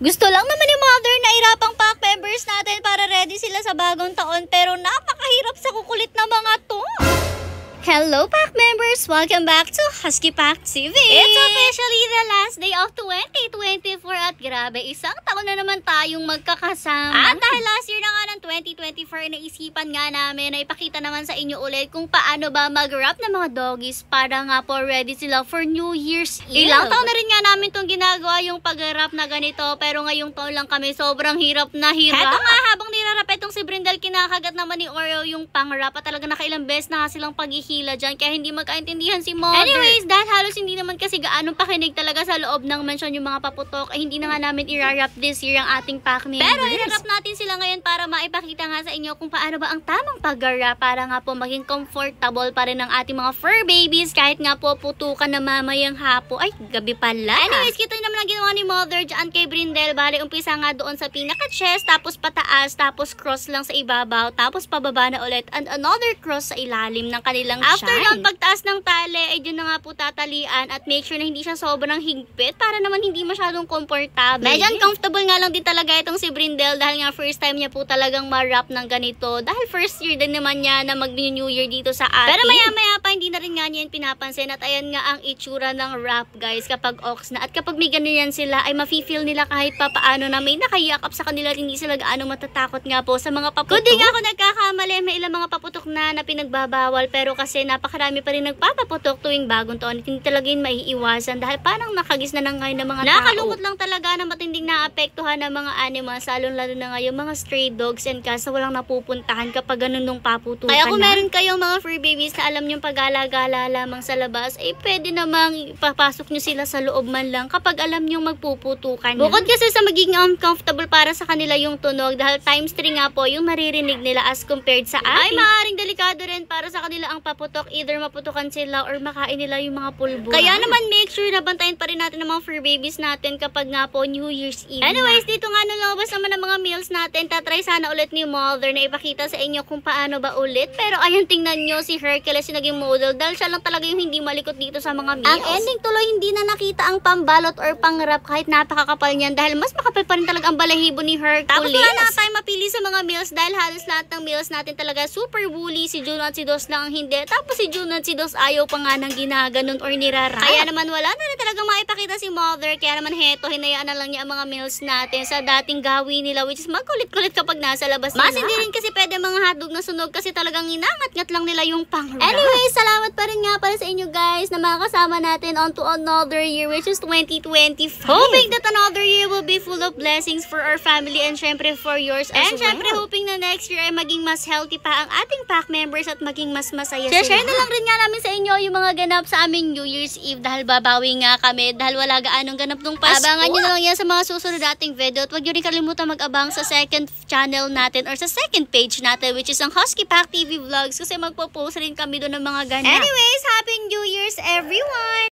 Gusto lang naman ni Mother na irapang pack members natin para ready sila sa bagong taon, pero napakahirap sa kukulit na mga to. Hello pack members! Welcome back to Husky Pack TV! It's officially the last day of 2024 at grabe, isang taon na naman tayong magkakasama. At dahil last year na nga ng 2024, naisipan nga namin na ipakita naman sa inyo ulit kung paano ba mag-wrap ng mga doggies para nga po ready sila for New Year's Eve. Ilang taon na rin nga namin itong ginagawa yung pag-wrap na ganito, pero ngayong taon lang kami sobrang hirap na hirap. Heto nga, habang nirarap itong si Brindel, kinakagat naman ni Oreo yung pang-wrap at talaga nakailang beses na silang paghihila dyan, kaya hindi magkaintindihan si Mother. Anyways, dahil halos hindi naman kasi gaanong pakinig talaga sa loob ng mention yung mga paputok, ay hindi na nga namin i-wrap this year ang ating pack members. Pero i-wrap natin sila ngayon para maipakita nga sa inyo kung paano ba ang tamang pag-wrap para nga po maging comfortable pa rin ang ating mga fur babies kahit nga po putukan na mamayang hapo. Ay, gabi pala. Anyways, kita naman ang ginawa ni Mother dyan kay Brindel. Bale, umpisa nga doon sa pinaka-chest, tapos pataas, tapos cross lang sa ibabaw, tapos pababa na ulit, and another cross sa ilalim ng kanilang shine. After nun, pagtaas ng tali, ay dun na nga po tatalian at make sure na hindi siya sobrang higpit para naman hindi masyadong comfortable. Medyo uncomfortable nga lang din talaga itong si Brindel dahil nga first time niya po talagang ma-wrap ng ganito. Dahil first year din naman niya na mag-New Year dito sa atin. Pero maya-maya pa, hindi na rin nga niya yung pinapansin at ayan nga ang itsura ng wrap, guys, kapag ox na. At kapag may ganyan sila, ay mafe-feel nila kahit pa paano na may nakayakap sa kanila at hindi sila gaano matatakot nga po sa mga paputok. Kundi nga ako nagkakamali, may ilang mga paputok na pinagbabawal, pero kasi napakarami pa rin nagpapaputok tuwing bagong taon at hindi talaga yun maiiwasan dahil parang nakagis na ngayon ng mga tao. Nakakalungkot lang talaga na matinding naapektuhan ng mga animals, lalo na ngayon mga stray dogs and cats na walang napupuntahan kapag ganun nung paputukan. Kaya kung meron kayong mga fur babies na alam yung pag-gala-gala lamang sa labas, ay pwede namang ipapasok nyo sila sa loob man lang kapag alam nyo magpuputukan. Bukod kasi sa magiging uncomfortable para sa kanila yung tunog dahil times 3 nga po yung maririnig nila as compared sa atin, ay maaaring delikado rin para sa kanila ang paputok, either maputukan sila or makain nila yung mga pulbo. Kaya naman make sure na bantayan pa rin natin ang mga fur babies natin kapag nga po New Year's Eve. Anyways, dito nga nalabas naman ang mga meals natin. Tatry sana ulit ni Mother na ipakita sa inyo kung paano ba ulit. Pero ayun, tingnan nyo si Hercules yung naging model dahil siya lang talaga yung hindi malikot dito sa mga meals. Ang ending tuloy, hindi na nakita ang pambalot or pang-wrap kahit napakakapal niyan dahil mas makapal pa rin talaga ang balahibo ni Hercules. Tapos wala na tayo mapili sa mga meals dahil halos lahat ng meals natin talaga super woolly. Si Juno at si Dos lang ang hindi. Tapos si Juno at si Dos ayaw pa nga nang ginaganon or nirarap. Kaya naman wala na rin talagang maipakita si Mother. Kaya naman heto, hinayaan na lang niya ang mga meals natin sa dating gawin nila, which is magkulit-kulit kapag nasa labas nila. Mas hindi rin kasi pwede mga hotdog na sunog kasi talagang inangat-ngat lang nila yung pang-wrap. Anyway, salamat pa rin nga pala sa inyo guys na makakasama natin on to another year, which is 2025. Hoping that another year will be full of blessings for our family and syempre for yours as well. And syempre hoping na next year ay maging mas healthy pa ang ating pack members at maging mas masaya sila. Share na lang rin nga namin sa inyo yung mga ganap sa aming New Year's Eve dahil babawi nga kami dahil wala gaanong ganap nung Pasko. Abangan nyo na lang yan sa mga susunod nating video at huwag nyo rin kalimutan mag-abang sa second channel natin or sa second page natin, which is ang Husky Pack TV Vlogs, kasi magpo-post rin kami doon ng mga ganap. Anyways, Happy New Year's everyone!